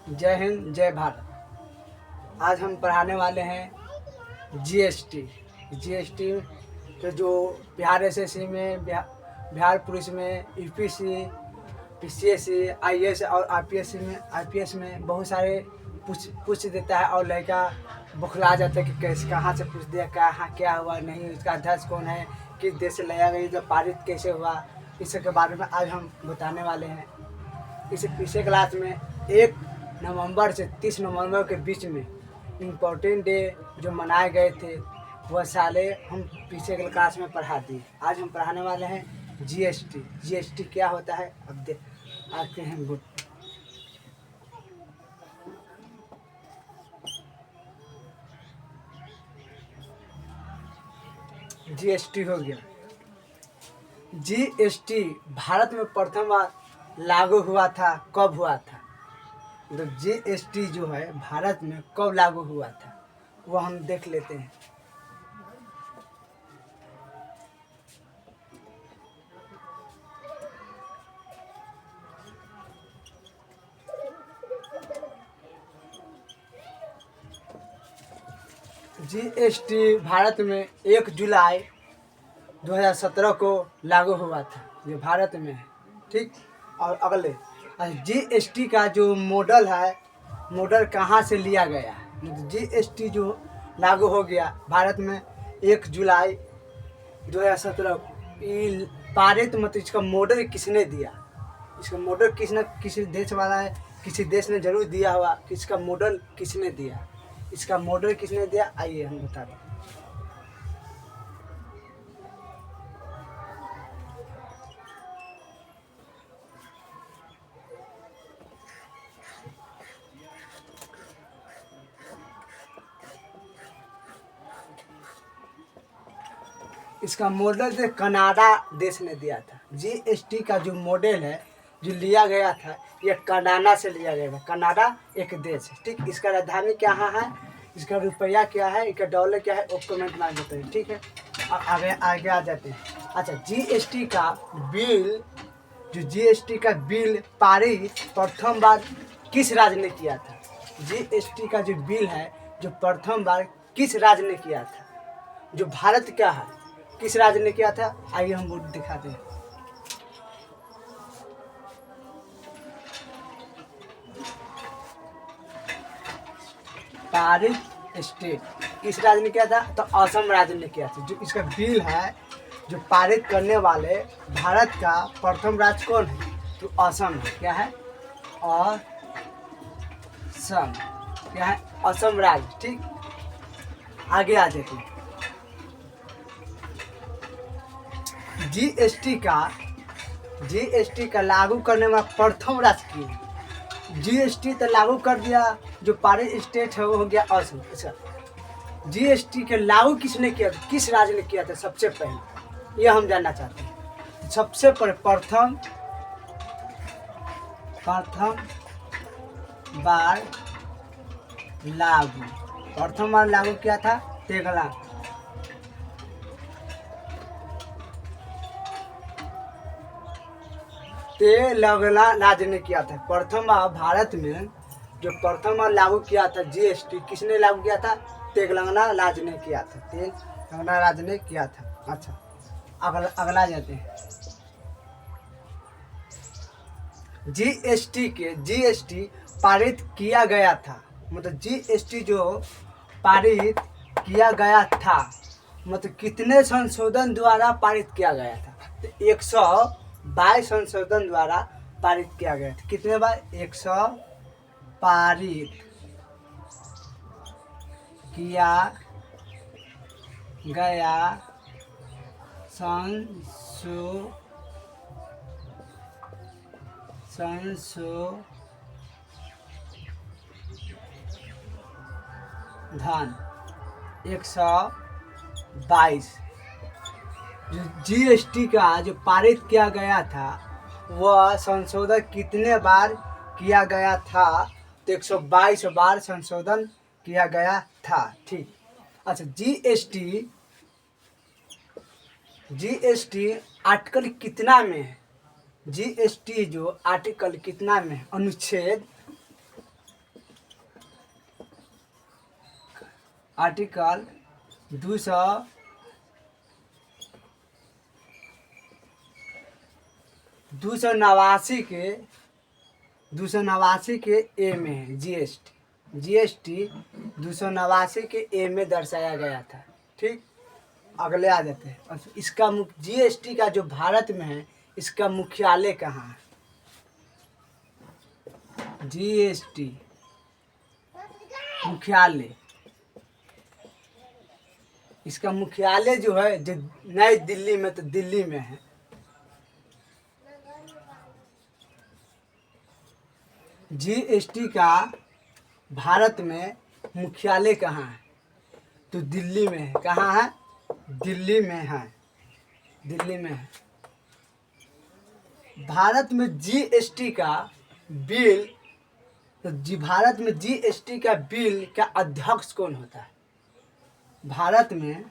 जय हिंद, जय भारत। आज हम पढ़ाने वाले हैं जीएसटी। जीएसटी तो जो बिहार एसएससी में, बिहार पुलिस में, यूपीएससी, पीसीएससी, आईएएस और आईपीएस में बहुत सारे पूछ देता है और लड़का बुखला जाता है कि कैसे कहाँ से पूछ दिया, कहाँ क्या हुआ, नहीं उसका अध्यक्ष कौन है, किस देश से लाया गया, जो पारित कैसे हुआ, इस सब के बारे में आज हम बताने वाले हैं। इस पिछले क्लास में 1 नवंबर से 30 नवंबर के बीच में इम्पोर्टेंट डे जो मनाए गए थे वह साले हम पीछे के क्लास में पढ़ा दिए। आज हम पढ़ाने वाले हैं जीएसटी। जीएसटी क्या होता है अब आते हैं गुड। जीएसटी हो गया। जीएसटी भारत में प्रथम बार लागू हुआ था, कब हुआ था? तो जीएसटी जो है भारत में कब लागू हुआ था वो हम देख लेते हैं। जीएसटी भारत में 1 जुलाई 2017 को लागू हुआ था, जो भारत में है, ठीक। और अगले जीएसटी का जो मॉडल है, मॉडल कहाँ से लिया गया है? जीएसटी जो लागू हो गया भारत में 1 जुलाई 2017 पारित, मतलब इसका मॉडल किसने दिया? इसका मॉडल किसी देश वाला है, किसी देश ने जरूर दिया हुआ कि इसका मॉडल किसने दिया। इसका मॉडल किसने दिया, आइए हम बता दें। इसका मॉडल जो कनाडा देश ने दिया था। जीएसटी का जो मॉडल है जो लिया गया था, ये कनाडा से लिया गया था। कनाडा एक देश है, ठीक। इसका राजधानी क्या है, इसका रुपया क्या है, इसका डॉलर क्या है, वो कमेंट में देते हैं, ठीक है। आगे आगे आ जाते हैं। अच्छा, जीएसटी का बिल, जो जीएसटी का बिल पारित प्रथम बार किस राज्य ने किया था? जीएसटी का जो बिल है जो प्रथम बार किस राज्य ने किया था? जो भारत क्या है, किस राज्य ने किया था? आइए हम वो दिखाते हैं। पारित स्टेट किस राज्य ने किया था? तो असम राज्य ने किया था। जो इसका बिल है जो पारित करने वाले भारत का प्रथम राज्य कौन है? तो असम है। क्या है? असम। क्या है? असम राज्य, ठीक। आगे आ जाते हैं। जीएसटी का लागू करने में प्रथम राज्य की जीएसटी तो लागू कर दिया, जो पारित स्टेट है वो हो गया असम। अच्छा, जीएसटी के लागू किसने किया था, किस राज्य ने किया था सबसे पहले, यह हम जानना चाहते हैं। सबसे प्रथम बार लागू किया था तेलंगाना राज्य ने किया था। प्रथम बार भारत में जो प्रथम बार लागू किया था जीएसटी, किसने लागू किया था? तेलंगाना राज्य ने किया था। तेलंगाना राज्य ने किया था। अच्छा, अगला जाते हैं। जीएसटी पारित किया गया था, मतलब जीएसटी जो पारित किया गया था, मतलब कितने संशोधन द्वारा पारित किया गया था? तो 122 संशोधन द्वारा पारित किया गया था। कितने बार? 100 पारित किया गया संशोधन 122। जो जीएसटी का जो पारित किया गया था वह संशोधन कितने बार किया गया था? तो 122 बार संशोधन किया गया था, ठीक। अच्छा, जीएसटी आर्टिकल कितना में है? जीएसटी जो आर्टिकल कितना में है? अनुच्छेद आर्टिकल 289 के ए में है जीएसटी 289 के ए में दर्शाया गया था। ठीक, अगले आ जाते हैं। और इसका जीएसटी का जो भारत में है, इसका मुख्यालय कहाँ है? जीएसटी मुख्यालय, इसका मुख्यालय जो है जो नई दिल्ली में, तो दिल्ली में है। जीएसटी का भारत में मुख्यालय कहाँ है? तो दिल्ली में है। कहाँ है? दिल्ली में है, दिल्ली में है। भारत में जीएसटी का बिल, तो भारत में जीएसटी का बिल का अध्यक्ष कौन होता है? भारत में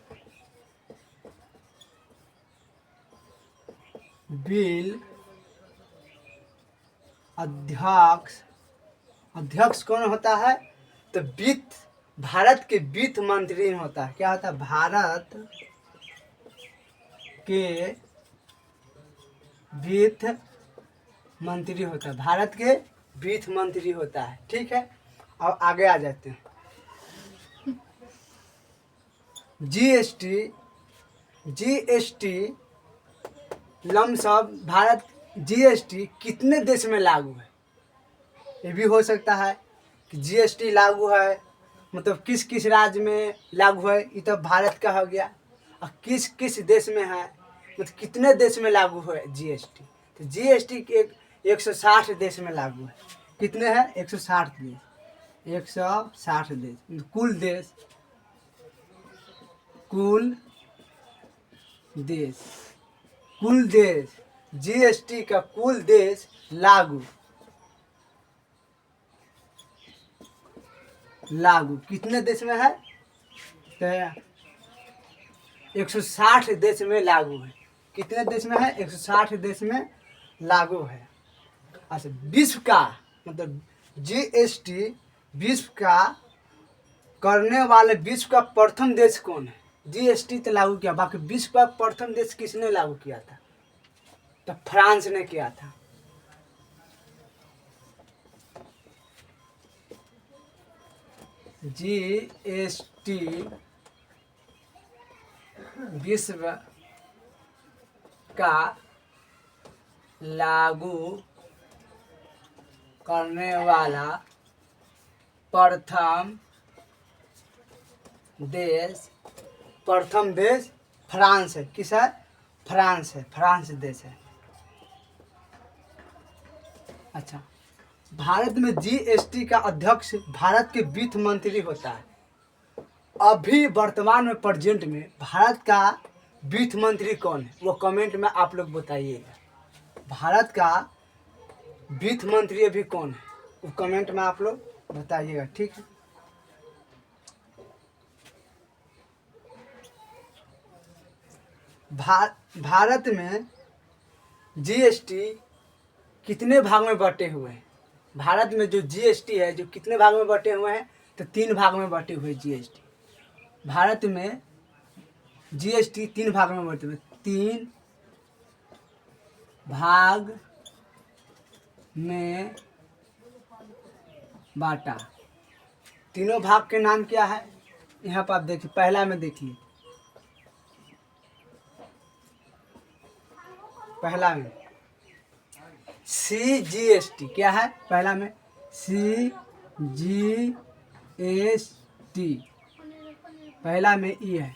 बिल अध्यक्ष कौन होता है? तो भारत के वित्त मंत्री होता है। क्या होता है? भारत के वित्त मंत्री होता है। भारत के वित्त मंत्री होता है। ठीक है, अब आगे आ जाते हैं। जीएसटी लमसम भारत जीएसटी कितने देश में लागू है? ये भी हो सकता है कि जीएसटी लागू है, मतलब किस किस राज्य में लागू है, ये तो भारत का हो गया। और किस किस देश में है, मतलब कितने देश में लागू है जीएसटी? तो जीएसटी 160 देश में लागू है। कितने हैं? 160 देश। 160 देश, कुल देश जीएसटी का कुल देश लागू कितने देश में है? तो 160 देश में लागू है। कितने देश में है? 160 देश में लागू है। अच्छा, विश्व का, मतलब जीएसटी विश्व का करने वाले विश्व का प्रथम देश कौन है? जीएसटी तो लागू किया, बाकी विश्व का प्रथम देश किसने लागू किया था? तो फ्रांस ने किया था। जीएसटी विश्व का लागू करने वाला प्रथम देश फ्रांस है। किस है? फ्रांस है, फ्रांस देश है। अच्छा, भारत में जीएसटी का अध्यक्ष भारत के वित्त मंत्री होता है। अभी वर्तमान में प्रेजेंट में भारत का वित्त मंत्री कौन है? वो कमेंट में आप लोग बताइएगा। भारत का वित्त मंत्री अभी कौन है? वो कमेंट में आप लोग बताइएगा। ठीक है, भारत में जीएसटी कितने भाग में बटे हुए हैं? भारत में जो जीएसटी है, जो कितने भाग में बटे हुए हैं? तो 3 भाग में बटे हुए जीएसटी। भारत में जीएसटी 3 भाग में बटे हुए, 3 भाग में बांटा। तीनों भाग के नाम क्या है? यहाँ पर आप देखिए, पहला में देखिए, पहला में CGST क्या है? पहला में CGST, पहला में ई है।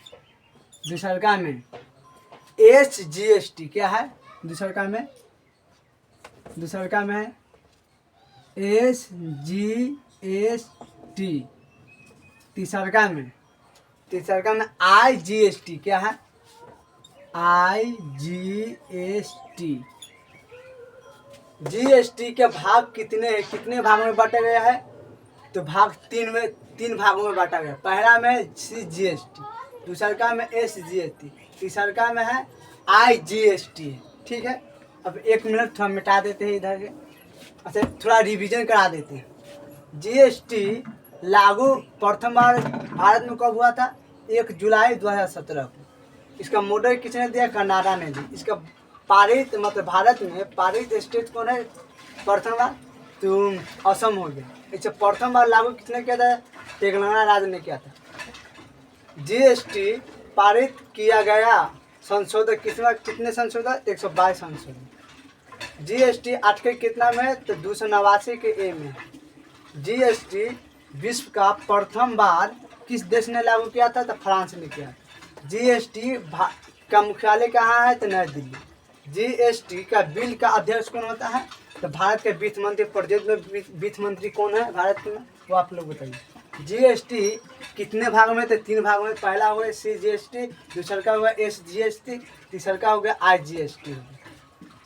दूसरा में HGST क्या है? दूसरा में है SGST। तीसरा में IGST क्या है? IGST। जीएसटी के भाग कितने हैं? कितने भाग में बांटा गया है? तो भाग 3 भागों में बांटा गया। पहला में CGST, दूसरा में SGST, तीसरा में है IGST। ठीक है, अब 1 मिनट थोड़ा मिटा देते हैं इधर के। अच्छा, थोड़ा रिवीजन करा देते हैं। जीएसटी लागू प्रथम बार भारत में कब हुआ था? 1 जुलाई 2017 को। इसका मॉडल किसने दिया? कनाडा ने दी। इसका पारित मतलब भारत में पारित स्टेट कौन है प्रथम बार? तो असम हो गया। इसे प्रथम बार लागू किसने किया था? तेलंगाना राज्य ने किया था। जीएसटी पारित किया गया संशोधन कितने संशोधन? 122 संशोधन। जीएसटी आर्टिकल कितना में है? तो 289 के ए में। जीएसटी विश्व का प्रथम बार किस देश ने लागू किया था? तो फ्रांस ने किया था। जीएसटी का मुख्यालय कहाँ है? तो नई दिल्ली। जीएसटी का बिल का अध्यक्ष कौन होता है? तो भारत के वित्त मंत्री। प्रेजेंट में वित्त मंत्री कौन है भारत में? वो आप लोग बताइए। जीएसटी कितने भाग में? तो 3 भाग में। पहला हुआ सीजीएसटी, दूसरा का हुआ एसजीएसटी, तीसरा का हो गया आईजीएसटी।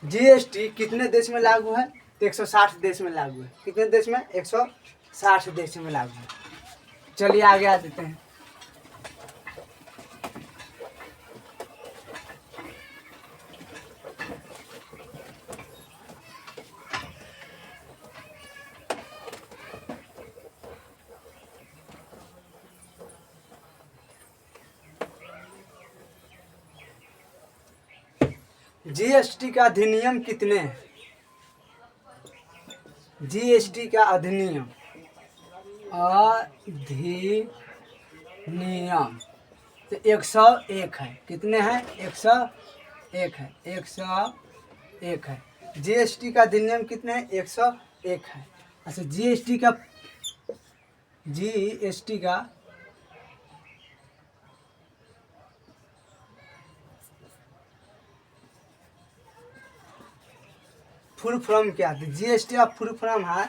जीएसटी कितने देश में लागू है? तो 160 देश में लागू है। कितने देश में? 160 देश में लागू है। चलिए आगे आ देते हैं। जीएसटी का अधिनियम कितने हैं? जीएसटी का अधिनियम तो 101 है। कितने हैं? 101 है। 101 है। जीएसटी का अधिनियम कितने हैं? 101 है। अच्छा, जीएसटी का फुल फॉर्म क्या है? जीएसटी का फुल फॉर्म है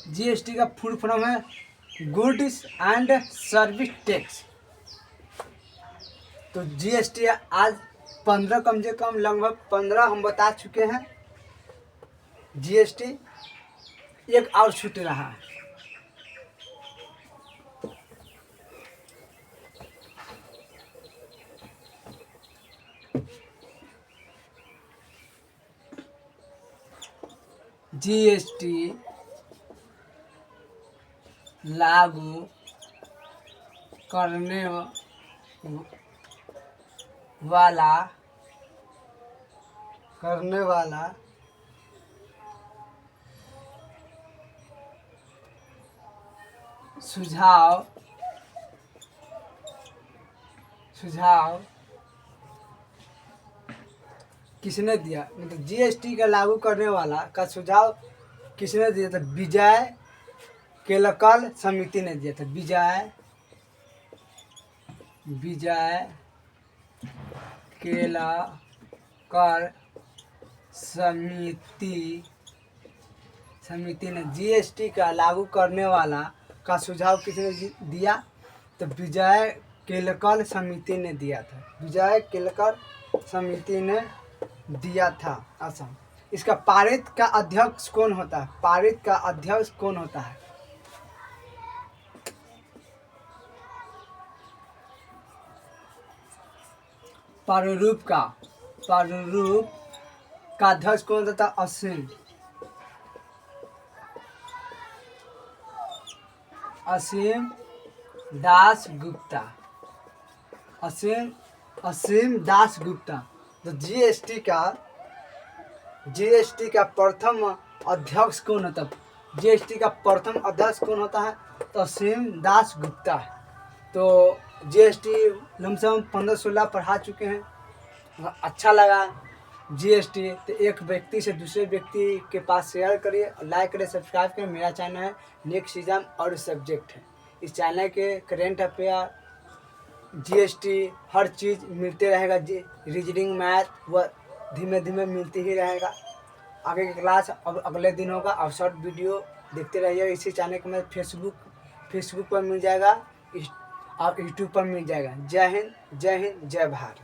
जीएसटी का फुल फॉर्म है गुड्स एंड सर्विस टैक्स। तो जीएसटी आज 15 कम से कम लगभग 15 हम बता चुके हैं। जीएसटी एक और छूट रहा है। जीएसटी लागू करने वाला सुझाव किसने दिया? मतलब जीएसटी का लागू करने वाला का सुझाव किसने दिया था? विजय केलकर समिति ने दिया था। विजय केलकर समिति ने जीएसटी का लागू करने वाला का सुझाव किसने दिया? तो विजय केलकर समिति ने दिया था। विजय केलकर समिति ने दिया था। असम। इसका पारित का अध्यक्ष कौन होता है? पारित का अध्यक्ष कौन होता है? प्रारूप का अध्यक्ष कौन होता है? असीम दास गुप्ता। तो जीएसटी का प्रथम अध्यक्ष कौन होता है? जीएसटी का प्रथम अध्यक्ष कौन होता है? तो असीम दास गुप्ता है। तो जीएसटी लमसम 15-16 पढ़ा चुके हैं। अच्छा लगा जीएसटी तो एक व्यक्ति से दूसरे व्यक्ति के पास शेयर करिए, लाइक करिए, सब्सक्राइब करिए। मेरा चैनल है नेक्स्ट एग्जाम और सब्जेक्ट है। इस चैनल के करंट अफेयर, जीएसटी हर चीज़ मिलते रहेगा। रीजनिंग, मैथ वह धीमे धीमे मिलती ही रहेगा। आगे की क्लास अब अगले दिन होगा। और शॉर्ट वीडियो देखते रहिए। इसी चैनल को मैं फेसबुक पर मिल जाएगा, आप यूट्यूब पर मिल जाएगा। जय हिंद, जय हिंद, जय भारत।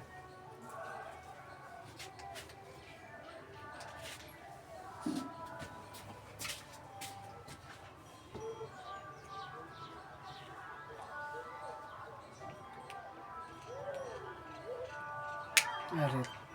अरे